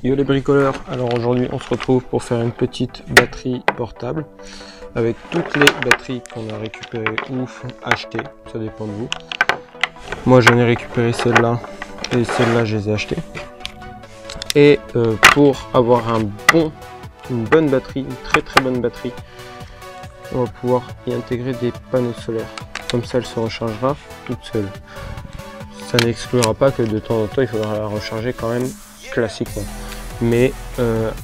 Yo les bricoleurs, alors aujourd'hui on se retrouve pour faire une petite batterie portable avec toutes les batteries qu'on a récupérées ou achetées, ça dépend de vous. Moi j'en ai récupéré celle-là et celle-là je les ai achetées. Et pour avoir une bonne batterie, une très bonne batterie, on va pouvoir y intégrer des panneaux solaires. Comme ça elle se rechargera toute seule. Ça n'exclura pas que de temps en temps il faudra la recharger quand même classiquement. Mais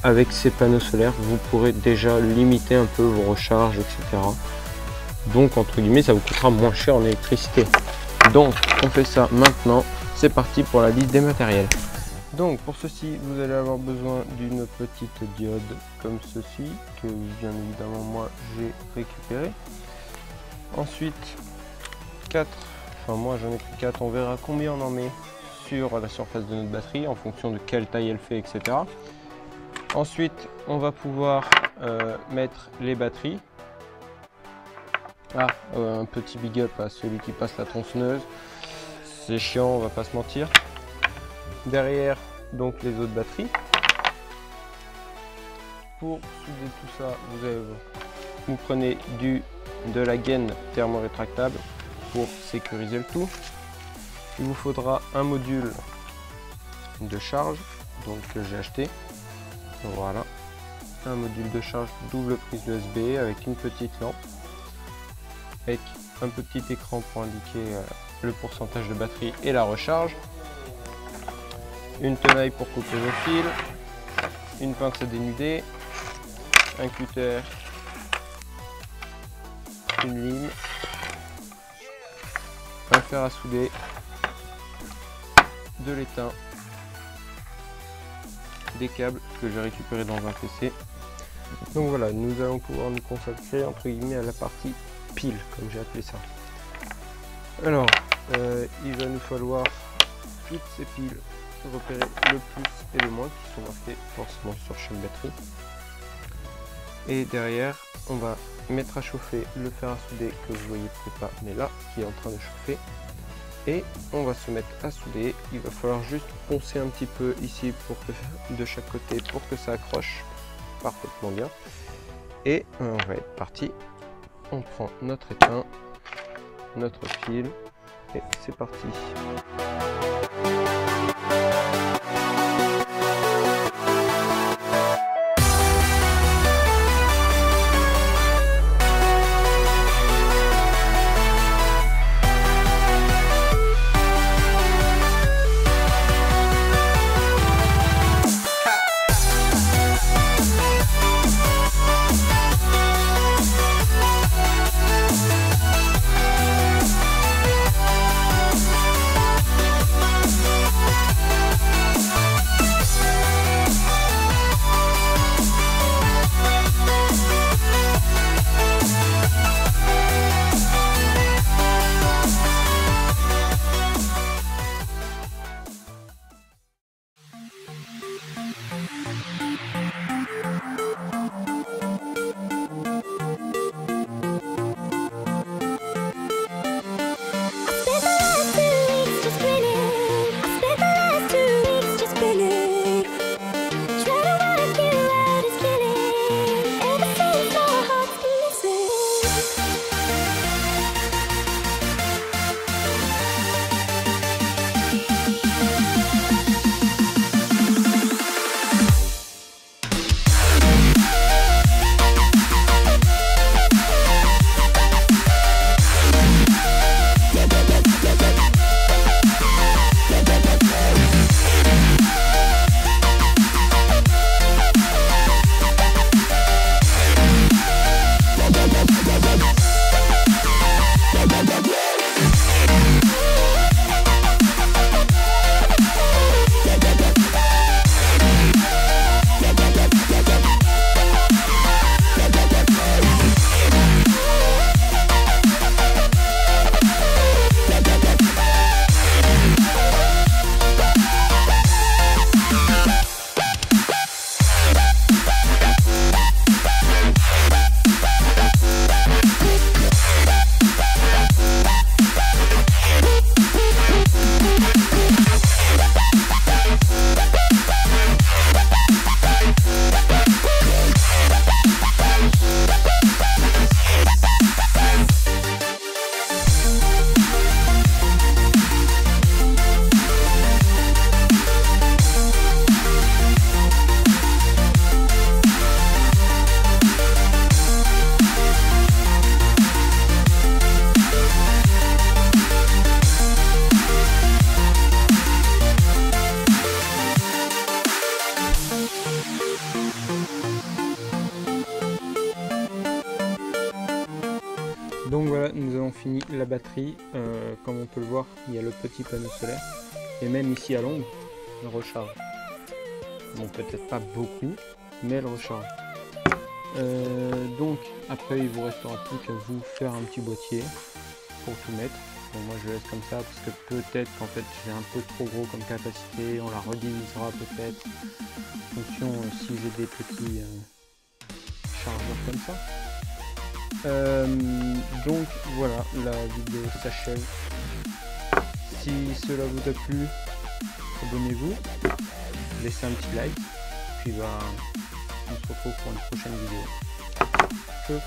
avec ces panneaux solaires vous pourrez déjà limiter un peu vos recharges, etc. Donc entre guillemets ça vous coûtera moins cher en électricité. Donc on fait ça maintenant, c'est parti pour la liste des matériels. Donc pour ceci vous allez avoir besoin d'une petite diode comme ceci, que bien évidemment moi j'ai récupéré. Ensuite 4, enfin moi j'en ai pris 4, on verra combien on en met sur la surface de notre batterie en fonction de quelle taille elle fait, etc. Ensuite on va pouvoir mettre les batteries. Un petit big up à celui qui passe la tronçonneuse, c'est chiant, on va pas se mentir. Derrière donc les autres batteries. Pour souder tout ça vous prenez de la gaine thermorétractable pour sécuriser le tout. Il vous faudra un module de charge donc que j'ai acheté. Voilà, un module de charge double prise USB avec une petite lampe, avec un petit écran pour indiquer le pourcentage de batterie et la recharge, une tenaille pour couper vos fils, une pince à dénuder, un cutter, une lime, un fer à souder, de l'étain, des câbles que j'ai récupérés dans un PC. Donc voilà, nous allons pouvoir nous consacrer entre guillemets à la partie pile, comme j'ai appelé ça. Alors, il va nous falloir toutes ces piles, repérer le plus et le moins qui sont marqués forcément sur chaque batterie. Et derrière, on va mettre à chauffer le fer à souder que vous voyez peut-être pas, mais là, qui est en train de chauffer. Et on va se mettre à souder. Il va falloir juste poncer un petit peu ici de chaque côté pour que ça accroche parfaitement bien. Et on va être parti. On prend notre étain, notre fil et c'est parti. Donc voilà, nous avons fini la batterie. Comme on peut le voir, il y a le petit panneau solaire. Et même ici à l'ombre, elle recharge. Bon, peut-être pas beaucoup, mais elle recharge. Donc après, il vous restera plus qu'à vous faire un petit boîtier pour tout mettre. Bon, moi je laisse comme ça parce que peut-être qu'en fait j'ai un peu trop gros comme capacité. On la redivisera peut-être en fonction si j'ai des petits chargeurs comme ça. Donc voilà, la vidéo s'achève. Si cela vous a plu, abonnez-vous, laissez un petit like, puis on se retrouve pour une prochaine vidéo. Ciao.